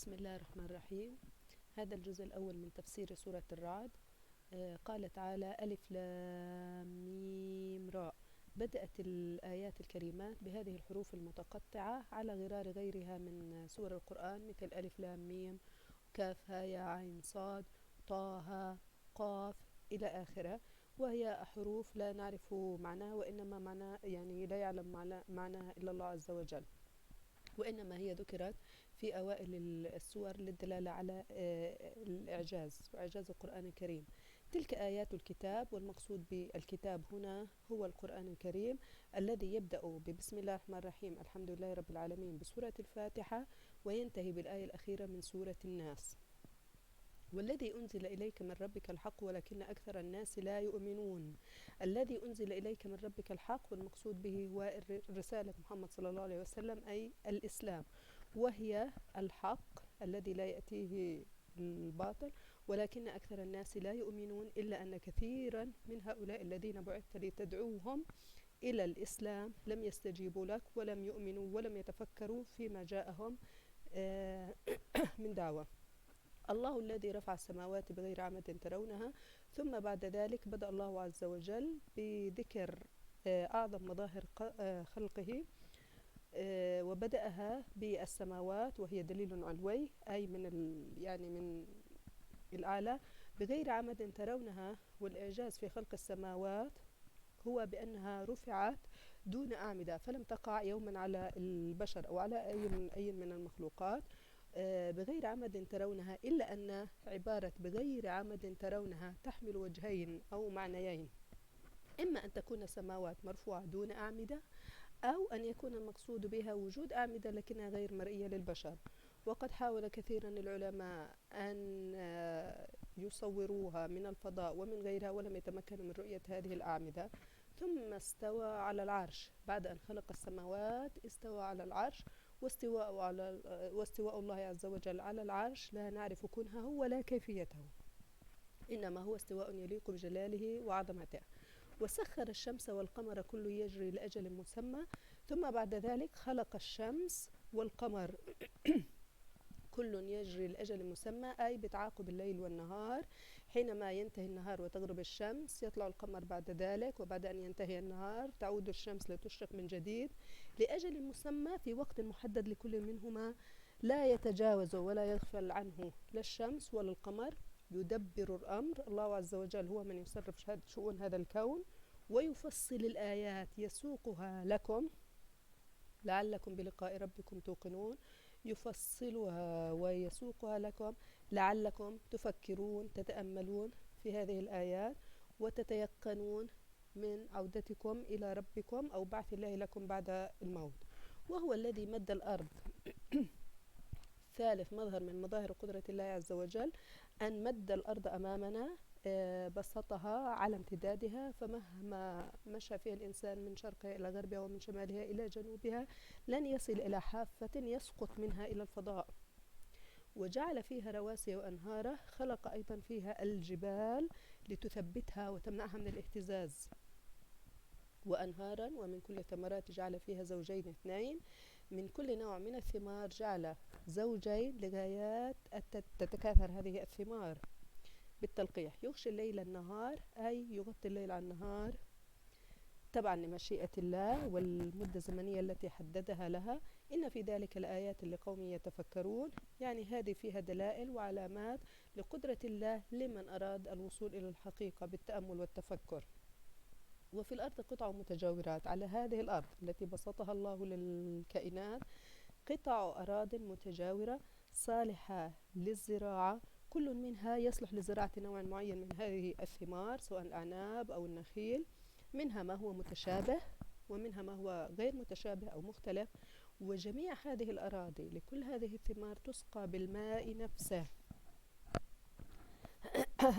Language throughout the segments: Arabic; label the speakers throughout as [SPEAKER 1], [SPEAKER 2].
[SPEAKER 1] بسم الله الرحمن الرحيم. هذا الجزء الأول من تفسير سورة الرعد. قال تعالى: ألف لام ميم راء. بدأت الآيات الكريمات بهذه الحروف المتقطعة على غرار غيرها من سور القرآن، مثل ألف لام ميم، كاف ها يا عين صاد، طه، قاف، إلى آخره. وهي حروف لا نعرف معناها، وإنما معناها يعني لا يعلم معناها إلا الله عز وجل، وإنما هي ذكرت في أوائل السور للدلالة على الإعجاز وإعجاز القرآن الكريم. تلك آيات الكتاب، والمقصود بالكتاب هنا هو القرآن الكريم الذي يبدأ ببسم الله الرحمن الرحيم الحمد لله رب العالمين بسورة الفاتحة، وينتهي بالآية الأخيرة من سورة الناس. والذي أنزل إليك من ربك الحق ولكن أكثر الناس لا يؤمنون. الذي أنزل إليك من ربك الحق، والمقصود به هو رسالة محمد صلى الله عليه وسلم، أي الإسلام، وهي الحق الذي لا يأتيه الباطل، ولكن أكثر الناس لا يؤمنون، إلا أن كثيرا من هؤلاء الذين بعثت لتدعوهم إلى الإسلام لم يستجيبوا لك ولم يؤمنوا ولم يتفكروا فيما جاءهم من دعوة. الله الذي رفع السماوات بغير عمد ترونها، ثم بعد ذلك بدأ الله عز وجل بذكر أعظم مظاهر خلقه، وبدأها بالسماوات، وهي دليل علوي أي يعني من الأعلى، بغير عمد ترونها. والإعجاز في خلق السماوات هو بأنها رفعت دون أعمدة، فلم تقع يوما على البشر أو على أي من المخلوقات بغير عمد ترونها، إلا أن عبارة بغير عمد ترونها تحمل وجهين أو معنيين: إما أن تكون السماوات مرفوعة دون أعمدة، أو أن يكون المقصود بها وجود أعمدة لكنها غير مرئية للبشر. وقد حاول كثيرا العلماء أن يصوروها من الفضاء ومن غيرها، ولم يتمكنوا من رؤية هذه الأعمدة. ثم استوى على العرش، بعد أن خلق السماوات استوى على العرش. واستواء الله عز وجل على العرش لا نعرف كنهه ولا كيفيته، إنما هو استواء يليق بجلاله وعظمته. وسخر الشمس والقمر كل يجري لأجل مسمى. ثم بعد ذلك خلق الشمس والقمر كل يجري لأجل مسمى، أي بتعاقب الليل والنهار. حينما ينتهي النهار وتغرب الشمس يطلع القمر بعد ذلك، وبعد أن ينتهي النهار تعود الشمس لتشرق من جديد لأجل مسمى في وقت محدد لكل منهما، لا يتجاوز ولا يغفل عنه لا الشمس ولا القمر. يدبر الأمر، الله عز وجل هو من يصرف شؤون هذا الكون، ويفصل الآيات يسوقها لكم لعلكم بلقاء ربكم توقنون. يفصلها ويسوقها لكم لعلكم تفكرون، تتأملون في هذه الآيات، وتتيقنون من عودتكم إلى ربكم أو بعث الله لكم بعد الموت. وهو الذي مد الأرض. ثالث مظهر من مظاهر قدرة الله عز وجل أن مد الأرض أمامنا، بسطها على امتدادها، فمهما مشى فيها الإنسان من شرقها إلى غربها ومن شمالها إلى جنوبها لن يصل إلى حافة يسقط منها إلى الفضاء. وجعل فيها رواسي وأنهارا، خلق أيضا فيها الجبال لتثبتها وتمنعها من الاهتزاز. وأنهارا ومن كل الثمرات جعل فيها زوجين اثنين، من كل نوع من الثمار جعل زوجين لغايات تتكاثر هذه الثمار بالتلقيح. يغشي الليل النهار، أي يغطي الليل عن النهار تبعا لمشيئة الله والمدة الزمنية التي حددها لها. إن في ذلك الآيات لقوم يتفكرون، يعني هذه فيها دلائل وعلامات لقدرة الله لمن أراد الوصول إلى الحقيقة بالتأمل والتفكر. وفي الأرض قطع متجاورات، على هذه الأرض التي بسطها الله للكائنات قطع أراضٍ متجاورة صالحة للزراعة، كل منها يصلح لزراعة نوع معين من هذه الثمار، سواء الأعناب أو النخيل. منها ما هو متشابه ومنها ما هو غير متشابه أو مختلف. وجميع هذه الأراضي لكل هذه الثمار تسقى بالماء نفسه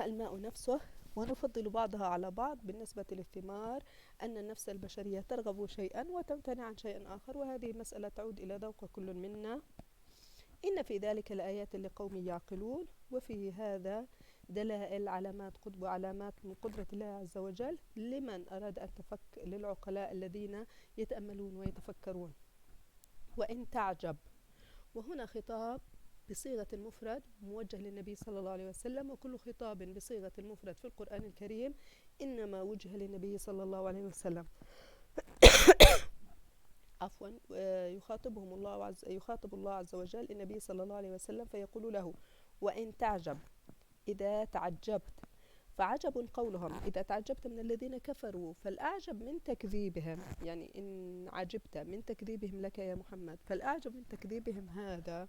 [SPEAKER 1] الماء نفسه. ونفضل بعضها على بعض بالنسبة للثمار، أن النفس البشرية ترغب شيئا وتمتنع عن شيء آخر، وهذه مسألة تعود إلى ذوق كل منا. إن في ذلك لآيات لقوم يعقلون. وفي هذا دلائل علامات من قدرة الله عز وجل لمن أراد أن للعقلاء الذين يتأملون ويتفكرون. وإن تعجب، وهنا خطاب بصيغة المفرد موجه للنبي صلى الله عليه وسلم، وكل خطاب بصيغة المفرد في القرآن الكريم إنما وجه للنبي صلى الله عليه وسلم. عفوا. يخاطب الله عز وجل النبي صلى الله عليه وسلم فيقول له: وإن تعجب إذا تعجبت. فعجب قولهم إذا تعجبت من الذين كفروا، فالأعجب من تكذيبهم، يعني إن عجبت من تكذيبهم لك يا محمد، فالأعجب من تكذيبهم هذا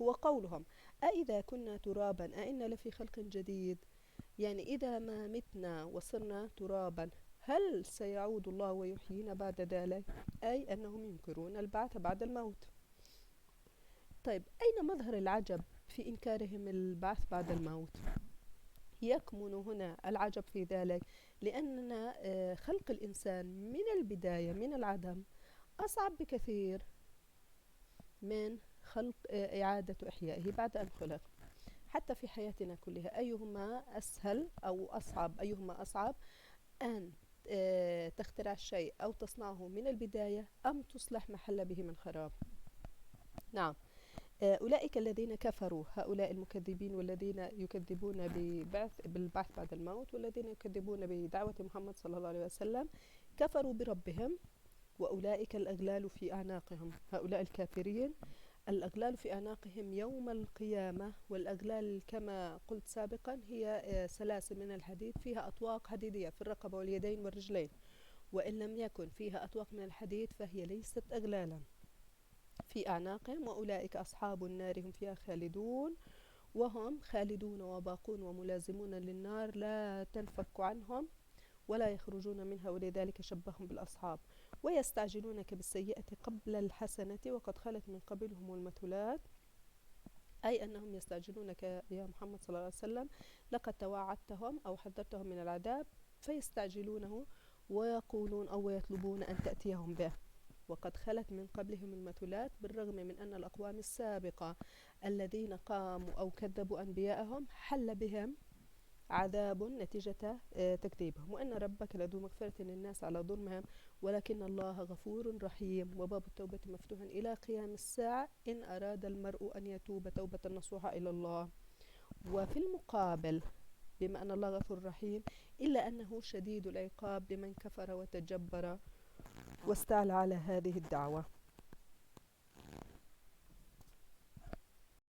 [SPEAKER 1] هو قولهم: أإذا كنا ترابا أإنا لفي خلق جديد. يعني إذا ما متنا وصرنا ترابا هل سيعود الله ويحيينا بعد ذلك؟ أي أنهم ينكرون البعث بعد الموت. طيب، أين مظهر العجب في إنكارهم البعث بعد الموت؟ يكمن هنا العجب في ذلك لأن خلق الإنسان من البداية من العدم أصعب بكثير من خلق إعادة إحيائه بعد أن خلق. حتى في حياتنا كلها أيهما أسهل أو أصعب، أيهما أصعب أن تخترع الشيء أو تصنعه من البداية أم تصلح محل به من خراب؟ نعم. أولئك الذين كفروا، هؤلاء المكذبين والذين يكذبون بالبعث بعد الموت، والذين يكذبون بدعوة محمد صلى الله عليه وسلم، كفروا بربهم وأولئك الأغلال في أعناقهم. هؤلاء الكافرين الأغلال في أعناقهم يوم القيامة، والأغلال كما قلت سابقا هي سلاسل من الحديد فيها أطواق حديدية في الرقبة واليدين والرجلين، وإن لم يكن فيها أطواق من الحديد فهي ليست أغلالا في أعناقهم. وأولئك أصحاب النار هم فيها خالدون، وهم خالدون وباقون وملازمون للنار لا تنفك عنهم ولا يخرجون منها، ولذلك شبههم بالأصحاب. ويستعجلونك بالسيئة قبل الحسنة وقد خلت من قبلهم المثلات، أي أنهم يستعجلونك يا محمد صلى الله عليه وسلم، لقد توعدتهم أو حذرتهم من العذاب فيستعجلونه ويقولون أو يطلبون أن تأتيهم به وقد خلت من قبلهم المثلات، بالرغم من أن الأقوام السابقة الذين قاموا أو كذبوا أنبياءهم حل بهم عذاب نتيجة تكذيبهم، وأن ربك لذو مغفرة للناس على ظلمهم ولكن الله غفور رحيم، وباب التوبة مفتوح إلى قيام الساعة إن أراد المرء أن يتوب توبة نصوحة إلى الله. وفي المقابل بما أن الله غفور رحيم إلا أنه شديد العقاب بمن كفر وتجبر واستعلى على هذه الدعوة.